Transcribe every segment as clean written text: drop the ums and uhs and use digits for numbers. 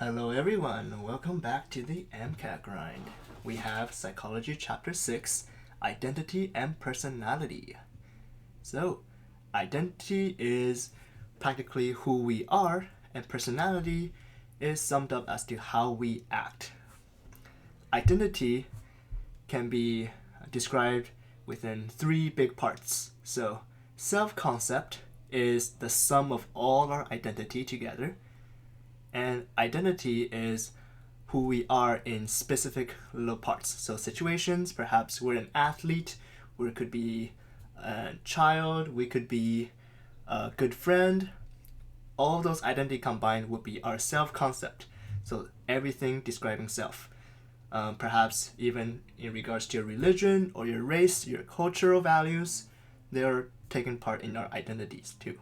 Hello everyone, welcome back to the MCAT grind. We have Psychology Chapter 6, Identity and Personality. So, identity is practically who we are, and personality is summed up as to how we act. Identity can be described within three big parts. So, self-concept is the sum of all our identity together. And identity is who we are in specific little parts. So situations, perhaps we're an athlete, we could be a child, we could be a good friend. All of those identity combined would be our self-concept. So everything describing self. Perhaps even in regards to your religion or your race, your cultural values, they're taking part in our identities too.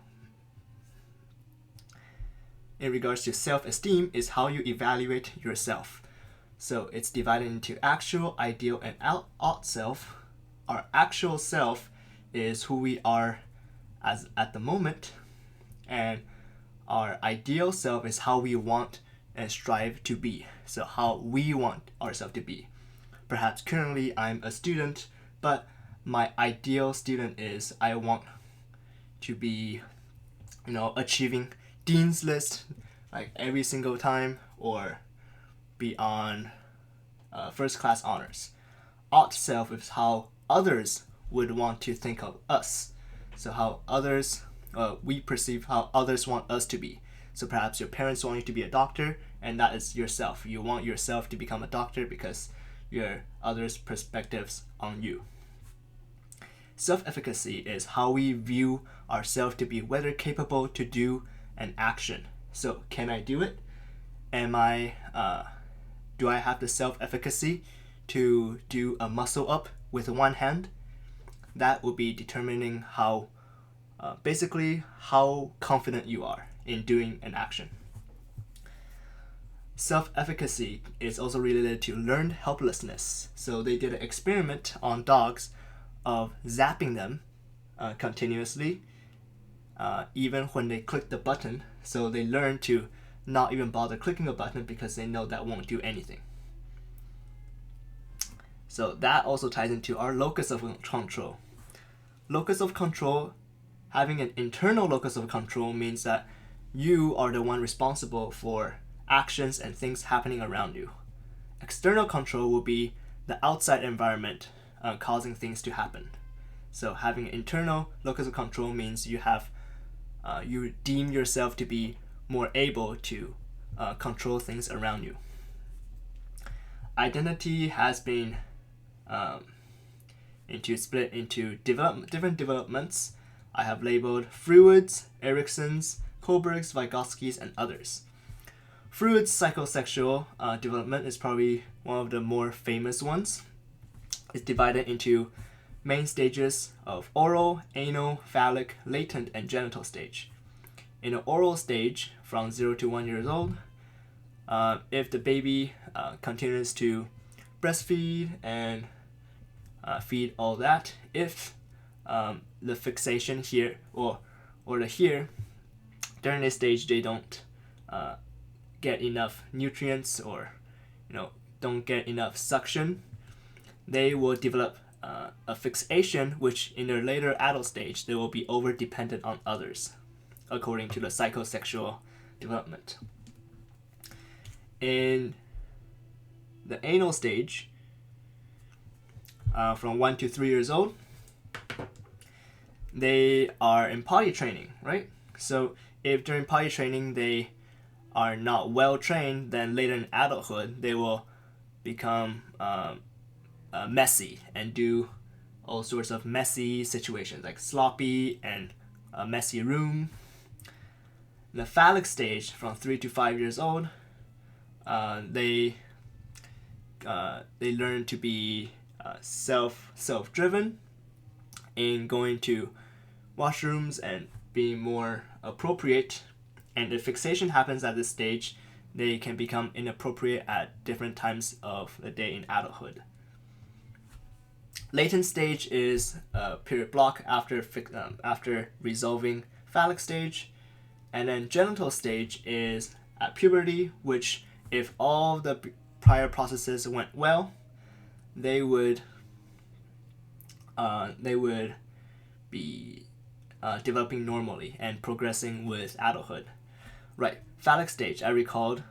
In regards to self-esteem is how you evaluate yourself. So it's divided into actual, ideal, and ought self. Our actual self is who we are as at the moment, and our ideal self is how we want and strive to be. So how we want ourselves to be. Perhaps currently I'm a student, but my ideal student is I want to be, achieving Dean's List like every single time, or be on first class honors. Ought self is how others would want to think of us. So how others, we perceive how others want us to be. So perhaps your parents want you to be a doctor, and that is yourself. You want yourself to become a doctor because your others' perspectives on you. Self-efficacy is how we view ourselves to be whether capable to do an action. So can I do it? Do I have the self-efficacy to do a muscle up with one hand? That will be determining how confident you are in doing an action. Self-efficacy is also related to learned helplessness. So they did an experiment on dogs of zapping them continuously, even when they click the button. So they learn to not even bother clicking a button because they know that won't do anything. So that also ties into our locus of control. Locus of control, having an internal locus of control means that you are the one responsible for actions and things happening around you. External control will be the outside environment causing things to happen. So having an internal locus of control means you deem yourself to be more able to control things around you. Identity has been split into different developments. I have labeled Freud's, Erikson's, Kohlberg's, Vygotsky's, and others. Freud's psychosexual development is probably one of the more famous ones. It's divided into main stages of oral, anal, phallic, latent, and genital stage. In the oral stage, from 0 to 1 years old, if the baby continues to breastfeed and feed all that, if the fixation here or the here during this stage they don't get enough nutrients or don't get enough suction, they will develop a fixation, which in their later adult stage they will be over dependent on others, according to the psychosexual development. In the anal stage, from 1 to 3 years old, they are in potty training, right? So if during potty training they are not well trained, then later in adulthood they will become messy and do all sorts of messy situations like sloppy and a messy room. In the phallic stage, from 3 to 5 years old, they learn to be self-driven in going to washrooms and being more appropriate. And if fixation happens at this stage, they can become inappropriate at different times of the day in adulthood. Latent stage is a period block after resolving phallic stage, and then genital stage is at puberty, which if all the prior processes went well, they would be developing normally and progressing with adulthood. Right, phallic stage. I recalled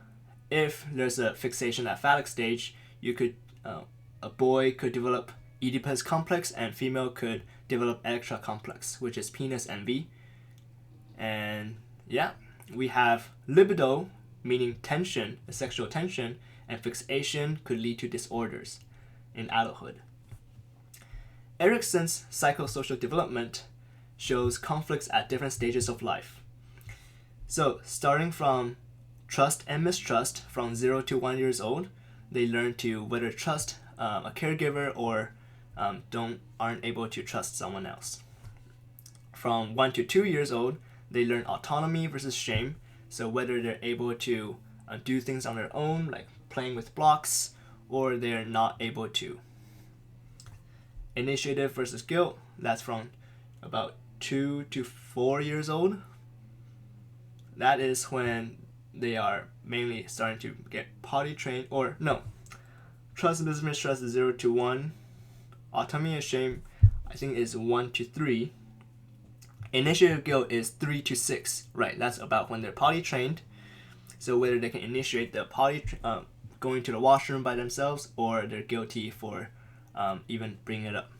if there's a fixation at phallic stage, you could a boy could develop Oedipus complex and female could develop Electra complex, which is penis envy. And yeah, we have libido, meaning tension, sexual tension, and fixation could lead to disorders in adulthood. Erikson's psychosocial development shows conflicts at different stages of life. So starting from trust and mistrust from 0 to 1 years old, they learn to whether trust a caregiver or aren't able to trust someone else. From 1 to 2 years old, they learn autonomy versus shame. So whether they're able to do things on their own, like playing with blocks, or they're not able to. Initiative versus guilt, that's from about 2 to 4 years old. That is when they are mainly starting to get potty trained, or no, trust and mistrust is 0 to 1. Autonomy and shame, I think, is 1 to 3. Initiative guilt is 3 to 6. Right, that's about when they're potty trained. So whether they can initiate the going to the washroom by themselves, or they're guilty for even bringing it up.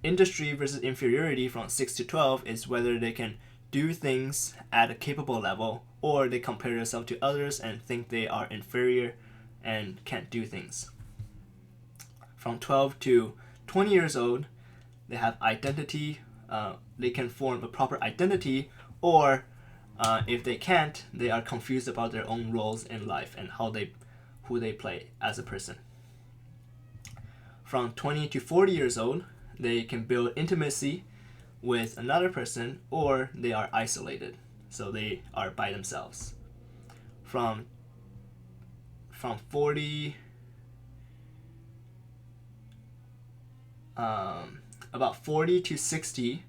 Industry versus inferiority from 6 to 12 is whether they can do things at a capable level, or they compare themselves to others and think they are inferior and can't do things. From 12 to 20 years old, they have identity. They can form a proper identity, or if they can't, they are confused about their own roles in life and who they play as a person. From 20 to 40 years old, they can build intimacy with another person, or they are isolated, so they are by themselves. From 40 about 40 to 60,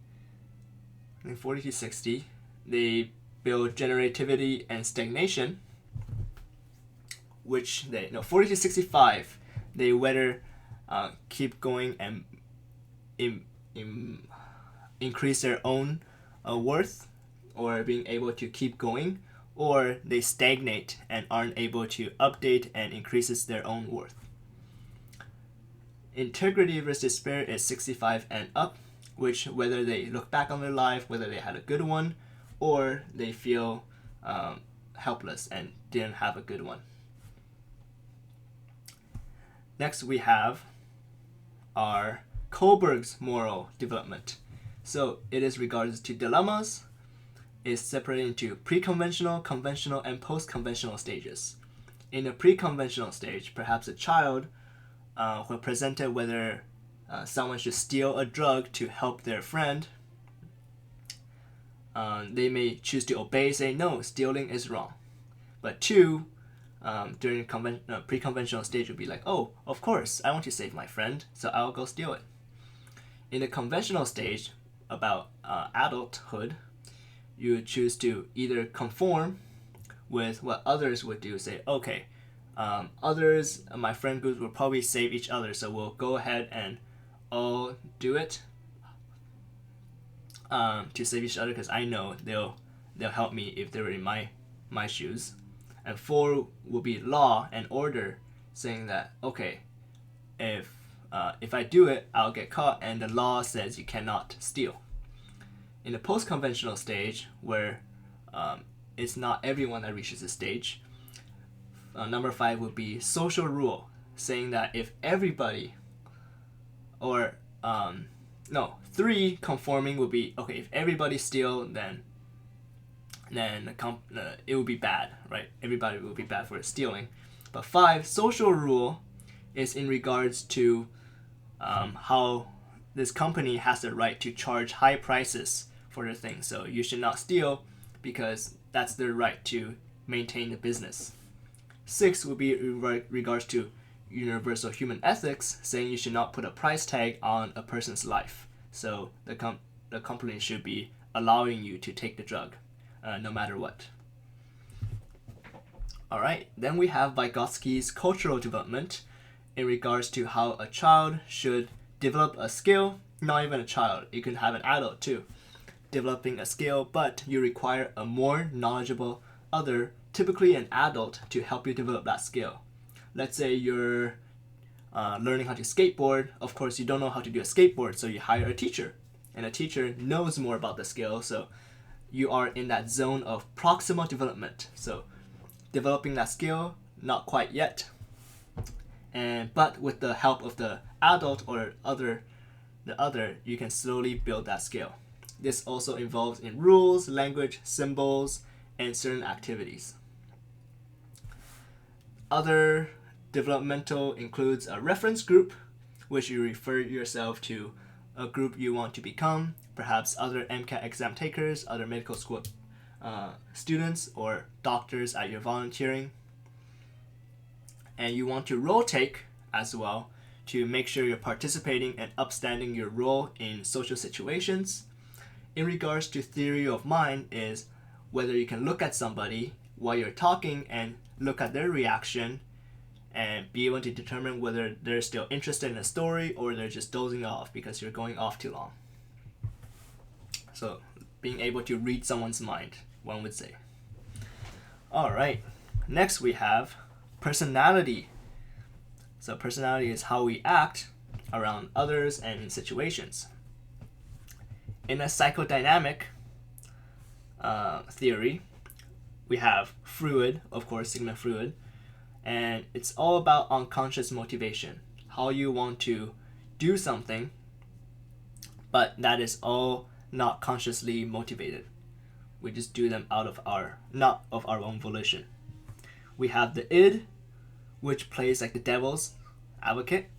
I think 40 to 60, they build generativity and stagnation, 40 to 65, they whether keep going and increase their own worth, or being able to keep going, or they stagnate and aren't able to update and increases their own worth. Integrity versus despair is 65 and up, which whether they look back on their life, whether they had a good one, or they feel helpless and didn't have a good one. Next we have our Kohlberg's moral development. So it is regards to dilemmas, is separated into pre-conventional, conventional, and post-conventional stages. In the pre-conventional stage, perhaps a child when presented whether someone should steal a drug to help their friend, they may choose to obey, say no, stealing is wrong. But two, during pre-conventional stage would be like, oh, of course, I want to save my friend, so I'll go steal it. In the conventional stage, about adulthood, you would choose to either conform with what others would do, say, okay, others, my friend groups will probably save each other, so we'll go ahead and all do it to save each other, because I know they'll help me if they were in my shoes. And 4 will be law and order, saying that, okay, if I do it, I'll get caught, and the law says you cannot steal. In the post-conventional stage, where it's not everyone that reaches this stage, number 5 would be social rule, saying that if everybody, or 3 conforming would be, okay, if everybody steal, then it would be bad, right? Everybody will be bad for stealing. But 5, social rule, is in regards to how this company has the right to charge high prices for their things. So you should not steal because that's their right to maintain the business. 6 would be in regards to universal human ethics, saying you should not put a price tag on a person's life. So the company should be allowing you to take the drug, no matter what. Alright, then we have Vygotsky's cultural development in regards to how a child should develop a skill. Not even a child, you can have an adult too, developing a skill, but you require a more knowledgeable other, typically an adult, to help you develop that skill. Let's say you're learning how to skateboard. Of course, you don't know how to do a skateboard, so you hire a teacher, and a teacher knows more about the skill, so you are in that zone of proximal development. So developing that skill, not quite yet, but with the help of the adult or the other, you can slowly build that skill. This also involves in rules, language, symbols, and certain activities. Other developmental includes a reference group, which you refer yourself to a group you want to become, perhaps other MCAT exam takers, other medical school students, or doctors at your volunteering. And you want to role take as well to make sure you're participating and upstanding your role in social situations. In regards to theory of mind is whether you can look at somebody while you're talking and look at their reaction and be able to determine whether they're still interested in a story or they're just dozing off because you're going off too long. So being able to read someone's mind, one would say. All right, next we have personality. So personality is how we act around others and in situations. In a psychodynamic theory, we have Freud, of course, Sigmund Freud, and it's all about unconscious motivation, how you want to do something, but that is all not consciously motivated. We just do them not of our own volition. We have the id, which plays like the devil's advocate,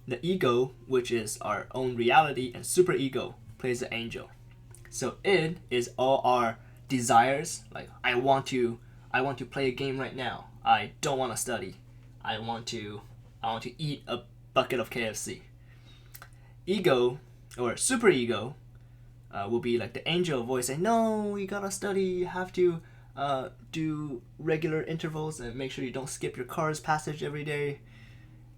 the ego, which is our own reality, and superego plays the angel. So id is all our desires, like I want to play a game right now. I don't want to study. I want to eat a bucket of KFC. Ego or superego will be like the angel voice saying, no, you gotta study, you have to do regular intervals and make sure you don't skip your car's passage every day.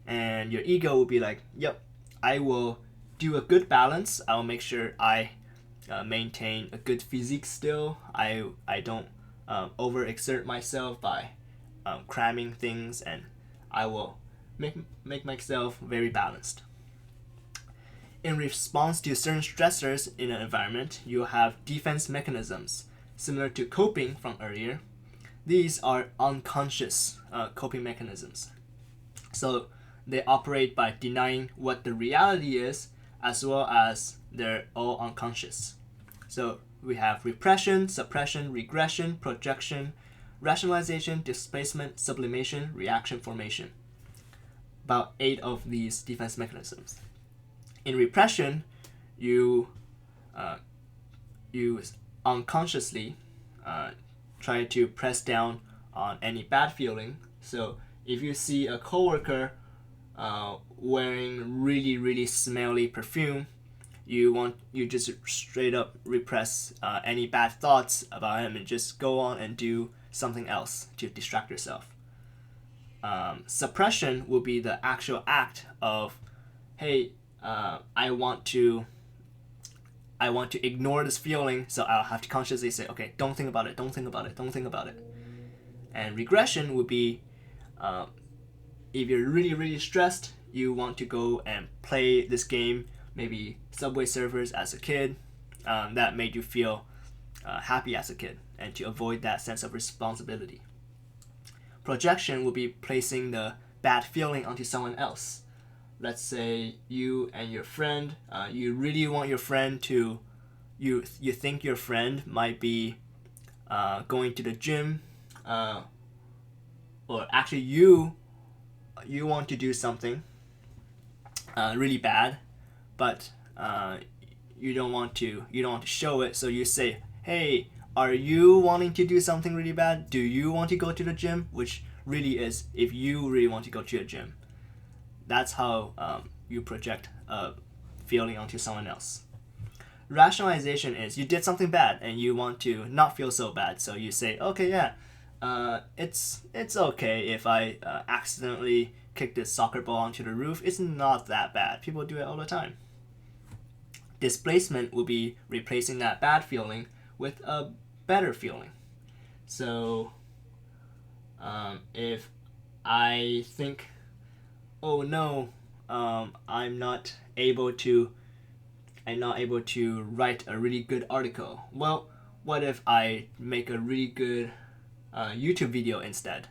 And your ego will be like, yep, I will do a good balance. I will make sure I maintain a good physique still. I don't overexert myself by cramming things, and I will make myself very balanced. In response to certain stressors in an environment, you have defense mechanisms, similar to coping from earlier. These are unconscious coping mechanisms. So they operate by denying what the reality is, as well as they're all unconscious. So we have repression, suppression, regression, projection, rationalization, displacement, sublimation, reaction formation. About 8 of these defense mechanisms. In repression, you unconsciously try to press down on any bad feeling. So if you see a coworker wearing really, really smelly perfume, you just straight up repress any bad thoughts about him and just go on and do something else to distract yourself. Suppression will be the actual act of, hey, I want to ignore this feeling, so I'll have to consciously say, okay, don't think about it, don't think about it, don't think about it. And regression would be, if you're really, really stressed, you want to go and play this game, maybe Subway Surfers as a kid, that made you feel happy as a kid, and to avoid that sense of responsibility. Projection will be placing the bad feeling onto someone else. Let's say you and your friend, you really want your friend to, you think your friend might be going to the gym, or actually you want to do something really bad, but you don't want to show it, so you say, hey, are you wanting to do something really bad? Do you want to go to the gym? Which really is if you really want to go to a gym. That's how you project a feeling onto someone else. Rationalization is you did something bad and you want to not feel so bad, so you say, okay, yeah, it's okay if I accidentally kick this soccer ball onto the roof. It's not that bad. People do it all the time. Displacement will be replacing that bad feeling with a better feeling. So if I think, oh no, I'm not able to write a really good article. Well, what if I make a really good YouTube video instead?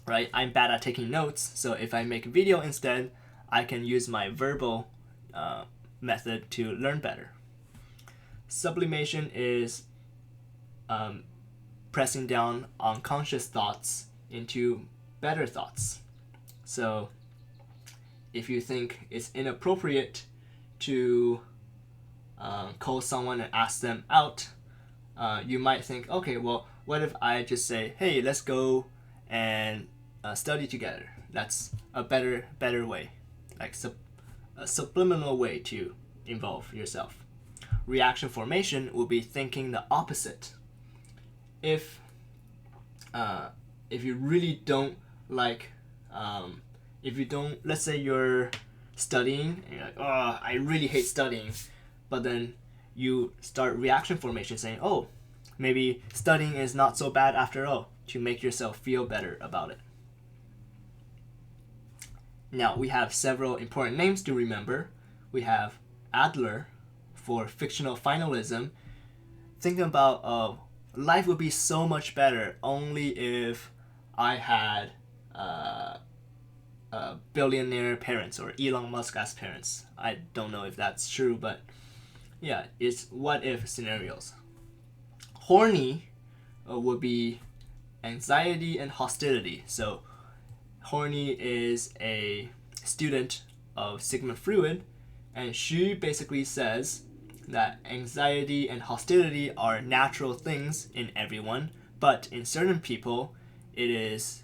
Right? I'm bad at taking notes, so if I make a video instead, I can use my verbal method to learn better. Sublimation is pressing down unconscious thoughts into better thoughts. So if you think it's inappropriate to call someone and ask them out, you might think, okay, well, what if I just say, hey, let's go and study together? That's a better way, like a subliminal way to involve yourself. Reaction formation will be thinking the opposite. If you really don't like, let's say you're studying and you're like, oh, I really hate studying, but then you start reaction formation saying, oh, maybe studying is not so bad after all, to make yourself feel better about it. Now we have several important names to remember. We have Adler for fictional finalism. Thinking about life would be so much better only if I had billionaire parents or Elon Musk-esque parents. I don't know if that's true, but yeah, it's what if scenarios. Horny would be anxiety and hostility. So Horny is a student of Sigmund Freud, and she basically says that anxiety and hostility are natural things in everyone, but in certain people it is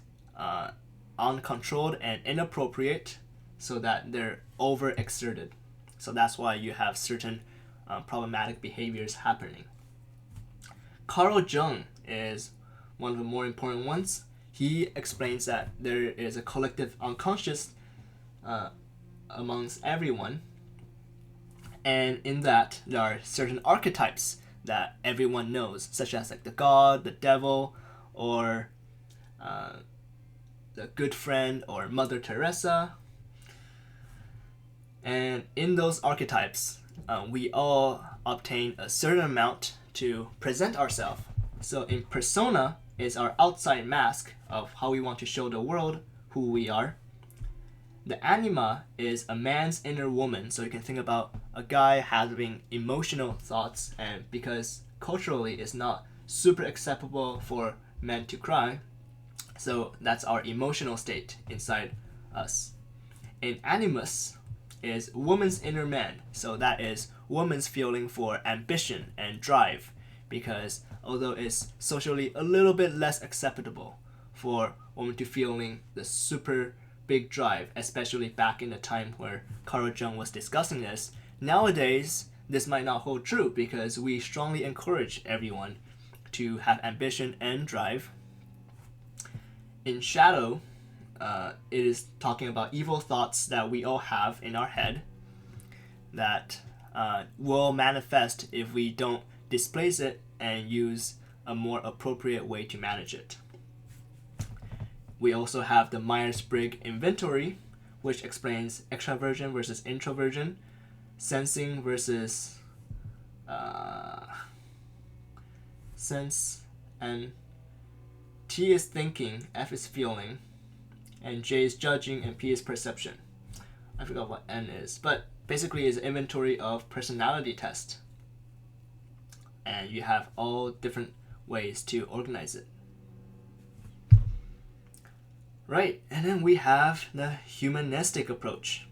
uncontrolled and inappropriate, so that they're overexerted. So that's why you have certain problematic behaviors happening. Carl Jung is one of the more important ones. He explains that there is a collective unconscious amongst everyone, and in that there are certain archetypes that everyone knows, such as like the god, the devil, or the good friend, or Mother Teresa. And in those archetypes, we all obtain a certain amount to present ourselves. So in persona is our outside mask of how we want to show the world who we are. The anima is a man's inner woman, so you can think about a guy having emotional thoughts, and because culturally it's not super acceptable for men to cry, so that's our emotional state inside us. And animus is woman's inner man, so that is woman's feeling for ambition and drive, because although it's socially a little bit less acceptable for women to feeling the super big drive, especially back in the time where Carl Jung was discussing this, nowadays this might not hold true because we strongly encourage everyone to have ambition and drive. In shadow, it is talking about evil thoughts that we all have in our head that will manifest if we don't displace it and use a more appropriate way to manage it. We also have the Myers-Briggs inventory, which explains extraversion versus introversion, sensing versus sense, and T is thinking, F is feeling, and J is judging, and P is perception. I forgot what N is, but basically it's an inventory of personality test. And you have all different ways to organize it. Right, and then we have the humanistic approach.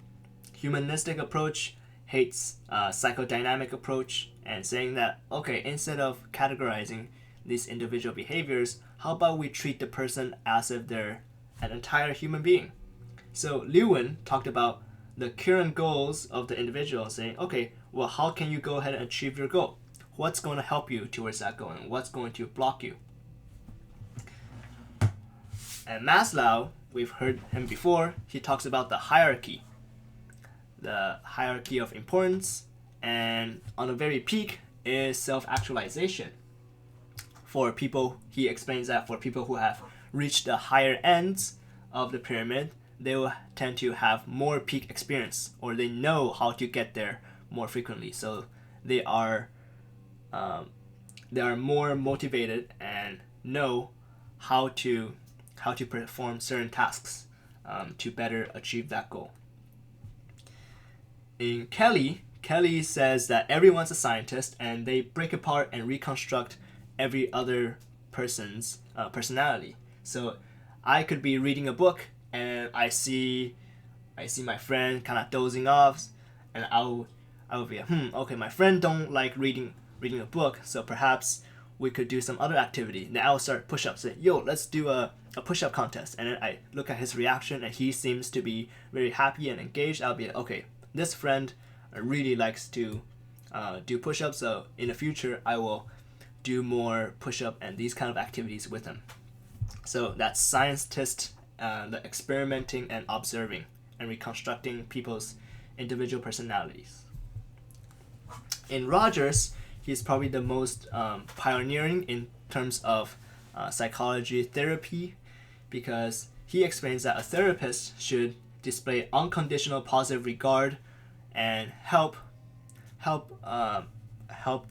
Humanistic approach hates psychodynamic approach and saying that, okay, instead of categorizing these individual behaviors, how about we treat the person as if they're an entire human being? So Lewin talked about the current goals of the individual, saying, okay, well, how can you go ahead and achieve your goal? What's going to help you towards that goal, and what's going to block you? And Maslow, we've heard him before, he talks about the hierarchy of importance, and on the very peak is self-actualization. For people, he explains that for people who have reached the higher ends of the pyramid, they will tend to have more peak experience, or they know how to get there more frequently. So they are more motivated and know how to perform certain tasks to better achieve that goal. In Kelly says that everyone's a scientist, and they break apart and reconstruct every other person's personality. So I could be reading a book and I see my friend kind of dozing off, and I'll be okay, my friend don't like reading a book, so perhaps we could do some other activity. Then I'll start push-ups, say, yo, let's do a push-up contest. And then I look at his reaction and he seems to be very happy and engaged. I'll be like, okay, this friend really likes to do push-ups, so in the future I will do more push-up and these kind of activities with him. So that's scientist, the experimenting and observing and reconstructing people's individual personalities. In Rogers, he's probably the most pioneering in terms of psychology therapy, because he explains that a therapist should display unconditional positive regard and help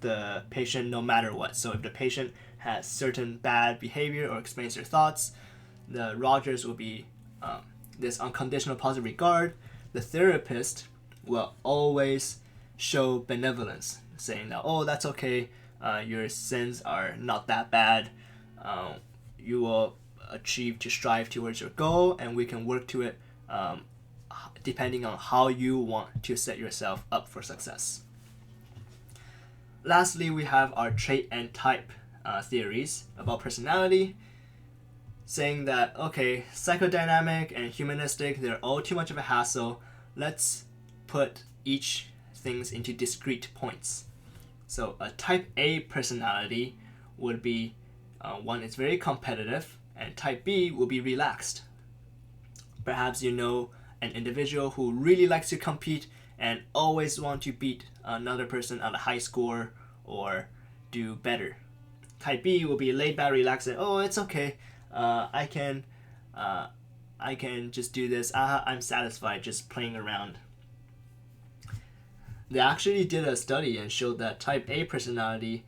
the patient no matter what. So if the patient has certain bad behavior or explains their thoughts, the Rogers will be this unconditional positive regard. The therapist will always show benevolence, saying that, oh, that's okay, your sins are not that bad, you will strive towards your goal, and we can work to it depending on how you want to set yourself up for success. Lastly, we have our trait and type theories about personality, saying that, okay, psychodynamic and humanistic, they're all too much of a hassle. Let's put each things into discrete points. So a type A personality would be one is very competitive, and type B will be relaxed. Perhaps you know an individual who really likes to compete and always want to beat another person at a high score or do better. Type B will be laid back, relaxed, and oh, it's okay. I can just do this. I'm satisfied just playing around. They actually did a study and showed that type A personality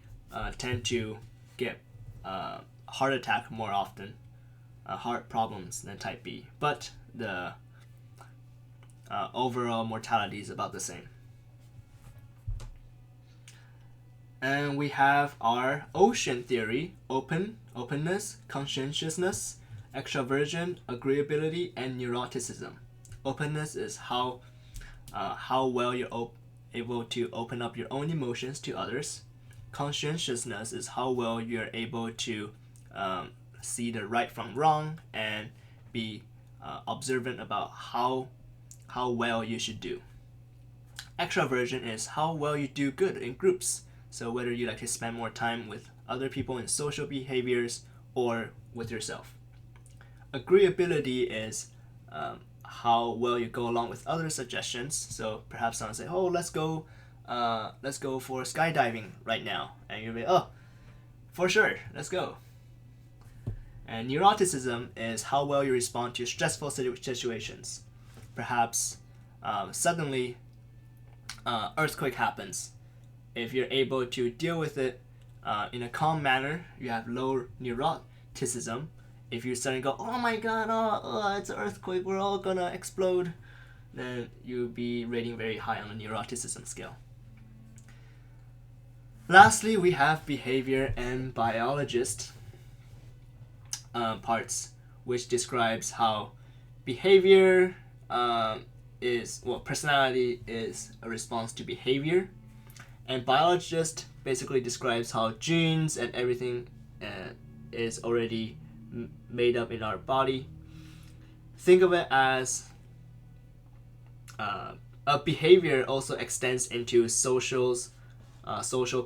tend to get heart attack more often, heart problems, than type B. But the overall mortality is about the same. And we have our ocean theory: openness, conscientiousness, extraversion, agreeability, and neuroticism. Openness is how well you're able to open up your own emotions to others. Conscientiousness is how well you're able to see the right from wrong and be observant about how well you should do. Extraversion is how well you do good in groups. So whether you like to spend more time with other people in social behaviors or with yourself. Agreeability is how well you go along with other suggestions. So perhaps someone say, oh, let's go for skydiving right now. And you'll be, oh, for sure, let's go. And neuroticism is how well you respond to stressful situations. Perhaps suddenly earthquake happens. If you're able to deal with it in a calm manner, you have low neuroticism. If you suddenly go, oh my god, it's an earthquake, we're all gonna explode, then you'll be rating very high on the neuroticism scale. Lastly, we have behavior and biologist parts, which describes how behavior personality is a response to behavior, and biologist basically describes how genes and everything is already made up in our body. Think of it as a behavior also extends into social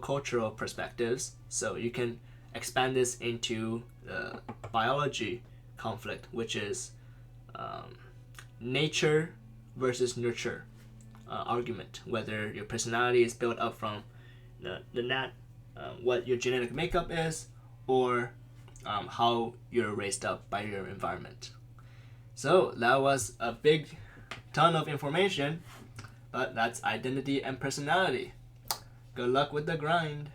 cultural perspectives. So you can expand this into biology conflict, which is nature versus nurture argument. Whether your personality is built up from what your genetic makeup is, or how you're raised up by your environment. So that was a big ton of information, but that's identity and personality. Good luck with the grind.